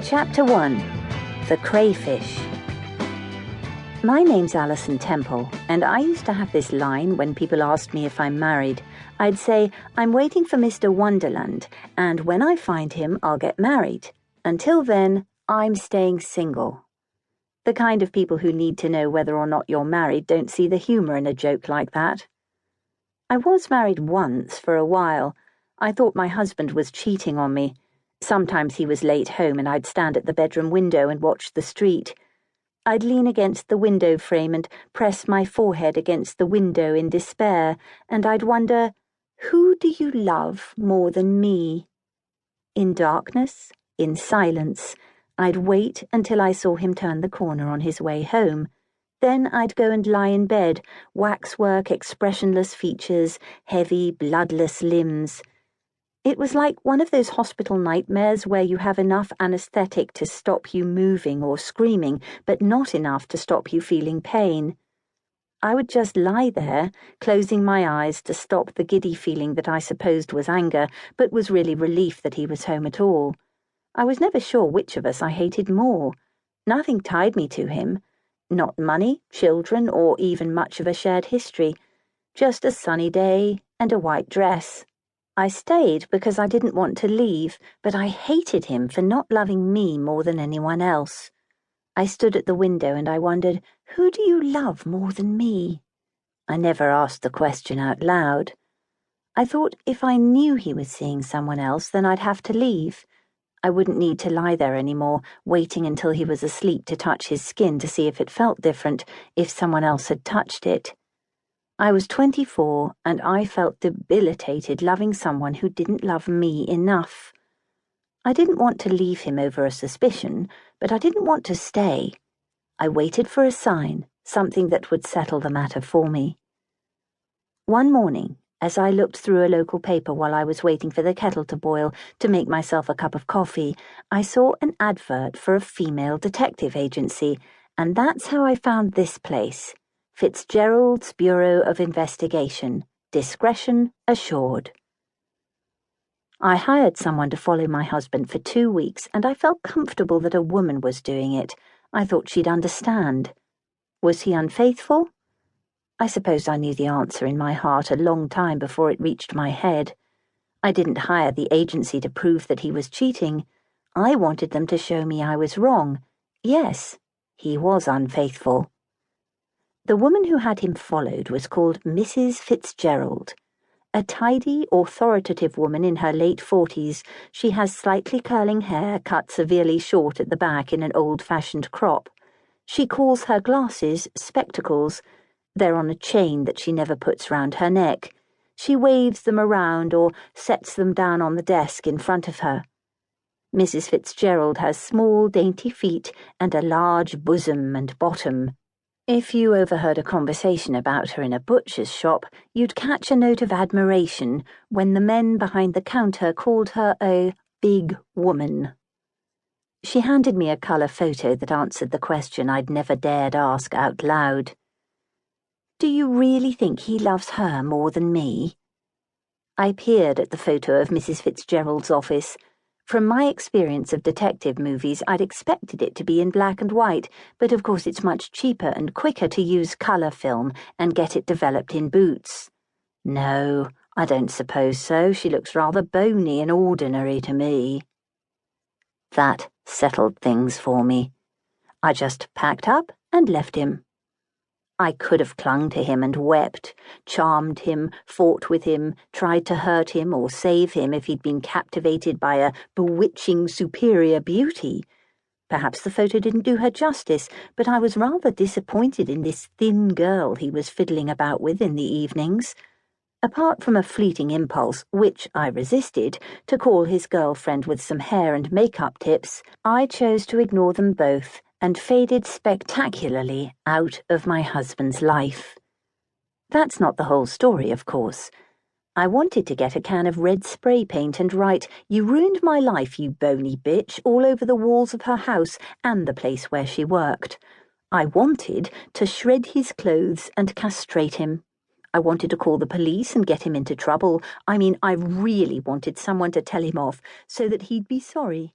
Chapter 1. The Crayfish. My name's Alison Temple, and I used to have this line when people asked me if I'm married. I'd say, I'm waiting for Mr. Wonderland, and when I find him, I'll get married. Until then, I'm staying single. The kind of people who need to know whether or not you're married don't see the humour in a joke like that. I was married once for a while. I thought my husband was cheating on me. Sometimes he was late home and I'd stand at the bedroom window and watch the street. I'd lean against the window frame and press my forehead against the window in despair, and I'd wonder, who do you love more than me? In darkness, in silence, I'd wait until I saw him turn the corner on his way home. Then I'd go and lie in bed, waxwork, expressionless features, heavy, bloodless limbs. It was like one of those hospital nightmares where you have enough anesthetic to stop you moving or screaming, but not enough to stop you feeling pain. I would just lie there, closing my eyes to stop the giddy feeling that I supposed was anger, but was really relief that he was home at all. I was never sure which of us I hated more. Nothing tied me to him. Not money, children, or even much of a shared history. Just a sunny day and a white dress. I stayed because I didn't want to leave, but I hated him for not loving me more than anyone else. I stood at the window and I wondered, who do you love more than me? I never asked the question out loud. I thought if I knew he was seeing someone else, then I'd have to leave. I wouldn't need to lie there anymore, waiting until he was asleep to touch his skin to see if it felt different, if someone else had touched it. I was 24, and I felt debilitated loving someone who didn't love me enough. I didn't want to leave him over a suspicion, but I didn't want to stay. I waited for a sign, something that would settle the matter for me. One morning, as I looked through a local paper while I was waiting for the kettle to boil to make myself a cup of coffee, I saw an advert for a female detective agency, and that's how I found this place. Fitzgerald's Bureau of Investigation. Discretion assured. I hired someone to follow my husband for 2 weeks, and I felt comfortable that a woman was doing it. I thought she'd understand. Was he unfaithful? I suppose I knew the answer in my heart a long time before it reached my head. I didn't hire the agency to prove that he was cheating. I wanted them to show me I was wrong. Yes, he was unfaithful. The woman who had him followed was called Mrs. Fitzgerald. A tidy, authoritative woman in her late 40s, she has slightly curling hair cut severely short at the back in an old-fashioned crop. She calls her glasses spectacles. They're on a chain that she never puts round her neck. She waves them around or sets them down on the desk in front of her. Mrs. Fitzgerald has small, dainty feet and a large bosom and bottom. If you overheard a conversation about her in a butcher's shop, you'd catch a note of admiration when the men behind the counter called her a big woman. She handed me a colour photo that answered the question I'd never dared ask out loud. Do you really think he loves her more than me? I peered at the photo of Mrs. Fitzgerald's office. From my experience of detective movies, I'd expected it to be in black and white, but of course it's much cheaper and quicker to use colour film and get it developed in boots. No, I don't suppose so. She looks rather bony and ordinary to me. That settled things for me. I just packed up and left him. I could have clung to him and wept, charmed him, fought with him, tried to hurt him or save him if he'd been captivated by a bewitching superior beauty. Perhaps the photo didn't do her justice, but I was rather disappointed in this thin girl he was fiddling about with in the evenings. Apart from a fleeting impulse, which I resisted, to call his girlfriend with some hair and makeup tips, I chose to ignore them both and faded spectacularly out of my husband's life. That's not the whole story, of course. I wanted to get a can of red spray paint and write, "You ruined my life, you bony bitch," all over the walls of her house and the place where she worked. I wanted to shred his clothes and castrate him. I wanted to call the police and get him into trouble. I really wanted someone to tell him off so that he'd be sorry.